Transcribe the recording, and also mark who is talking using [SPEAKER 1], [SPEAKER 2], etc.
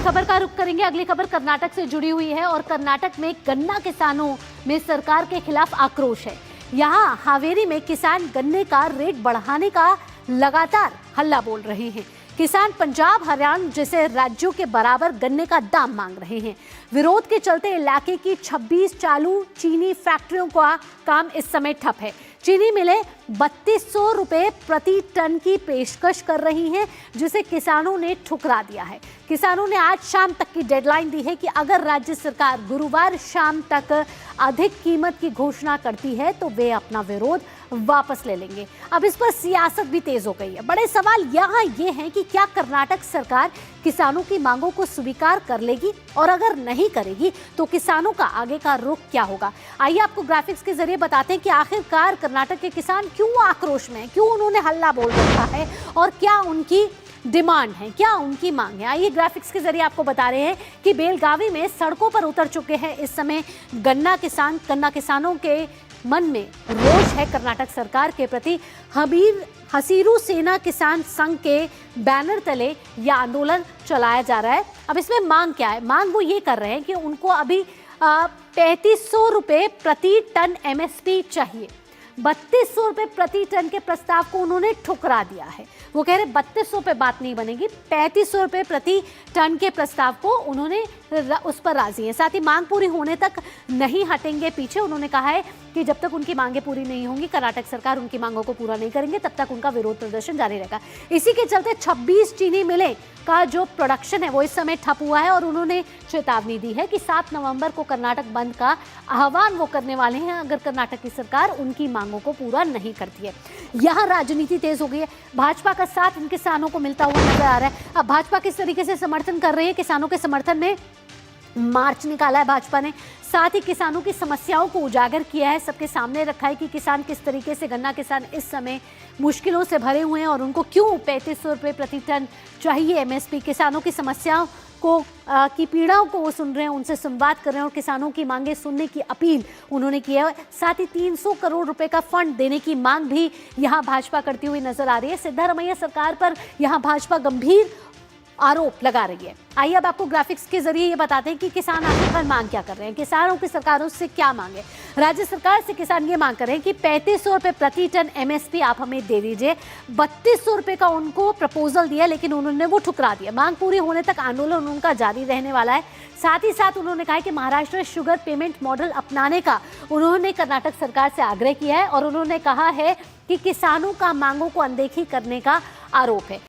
[SPEAKER 1] खबर का रुख करेंगे। अगली खबर कर्नाटक से जुड़ी हुई है और कर्नाटक में गन्ना किसानों में सरकार के खिलाफ आक्रोश है। यहाँ हावेरी में किसान गन्ने का रेट बढ़ाने का लगातार हल्ला बोल रहे हैं। किसान पंजाब, हरियाणा जैसे राज्यों के बराबर गन्ने का दाम मांग रहे हैं। विरोध के चलते इलाके की 26 चालू चीनी फैक्ट्रियों का काम इस समय ठप है। चीनी मिलें 3200 रुपए प्रति टन की पेशकश कर रही हैं, जिसे किसानों ने ठुकरा दिया है। किसानों ने आज शाम तक की डेडलाइन दी है कि अगर राज्य सरकार गुरुवार शाम तक अधिक कीमत की घोषणा करती है तो वे अपना विरोध वापस ले लेंगे। अब इस पर सियासत भी तेज हो गई है। बड़े सवाल यहाँ ये हैं कि क्या कर्नाटक सरकार किसानों की मांगों को स्वीकार कर लेगी, और अगर नहीं करेगी तो किसानों का आगे का रुख क्या होगा। आइए आपको ग्राफिक्स के जरिए बताते हैं कि आखिरकार कर्नाटक के किसान क्यों आक्रोश में हैं, क्यों उन्होंने हल्ला बोल रखा है और क्या उनकी डिमांड है, क्या उनकी मांग है। आइए ग्राफिक्स के जरिए आपको बता रहे हैं कि बेलगावी में सड़कों पर उतर चुके हैं इस समय गन्ना किसानों के मन में रोष है कर्नाटक सरकार के प्रति। हसीरू सेना किसान संघ के बैनर तले यह आंदोलन चलाया जा रहा है। अब इसमें मांग क्या है? मांग वो ये कर रहे हैं कि उनको अभी 3500 रुपये प्रति टन एमएसपी चाहिए। 3200 रुपये प्रति टन के प्रस्ताव को उन्होंने ठुकरा दिया है। वो कह रहे 3200 पे बात नहीं बनेगी, 3500 रुपये प्रति टन के प्रस्ताव को उन्होंने उस पर राजी है। साथ ही मांग पूरी होने तक नहीं हटेंगे पीछे। उन्होंने कहा है कि जब तक उनकी मांगे पूरी नहीं होंगी, कर्नाटक सरकार उनकी मांगों को पूरा नहीं करेंगे, तब तक उनका विरोध प्रदर्शन जारी रहेगा। इसी के चलते 26 चीनी मिलें का जो प्रोडक्शन है वो इस समय ठप हुआ है और उन्होंने चेतावनी दी है कि 7 नवंबर को कर्नाटक बंद का आह्वान वो करने वाले हैं अगर कर्नाटक की सरकार उनकी मांगों को पूरा नहीं करती है। यहाँ राजनीति तेज हो गई है। भाजपा का साथ इन किसानों को मिलता हुआ नजर आ रहा है। अब भाजपा किस तरीके से समर्थन कर रही है, किसानों के समर्थन में मार्च निकाला है भाजपा ने। साथ ही किसानों की समस्याओं को उजागर किया है, सबके सामने रखा है कि किसान किस तरीके से, गन्ना किसान इस समय मुश्किलों से भरे हुए हैं और उनको क्यों 3500 रुपये प्रति टन चाहिए एमएसपी। किसानों की समस्याओं को की पीड़ाओं को वो सुन रहे हैं, उनसे संवाद कर रहे हैं और किसानों की मांगे सुनने की अपील उन्होंने की है। साथ ही 300 करोड़ रुपए का फंड देने की मांग भी यहाँ भाजपा करती हुई नजर आ रही है। सिद्धारमैया सरकार पर यहाँ भाजपा गंभीर आरोप लगा रही है। आइए अब आपको ग्राफिक्स के जरिए ये बताते हैं कि किसान आखिरकार मांग क्या कर रहे हैं, किसानों की सरकारों से क्या मांगे। राज्य सरकार से किसान ये मांग कर रहे हैं कि 3500 रुपये प्रति टन एमएसपी आप हमें दे दीजिए। 3200 रुपये का उनको प्रपोजल दिया लेकिन उन्होंने वो ठुकरा दिया। मांग पूरी होने तक आंदोलन उनका जारी रहने वाला है। साथ ही साथ उन्होंने कहा कि महाराष्ट्र शुगर पेमेंट मॉडल अपनाने का उन्होंने कर्नाटक सरकार से आग्रह किया है और उन्होंने कहा है कि किसानों का मांगों को अनदेखी करने का आरोप है।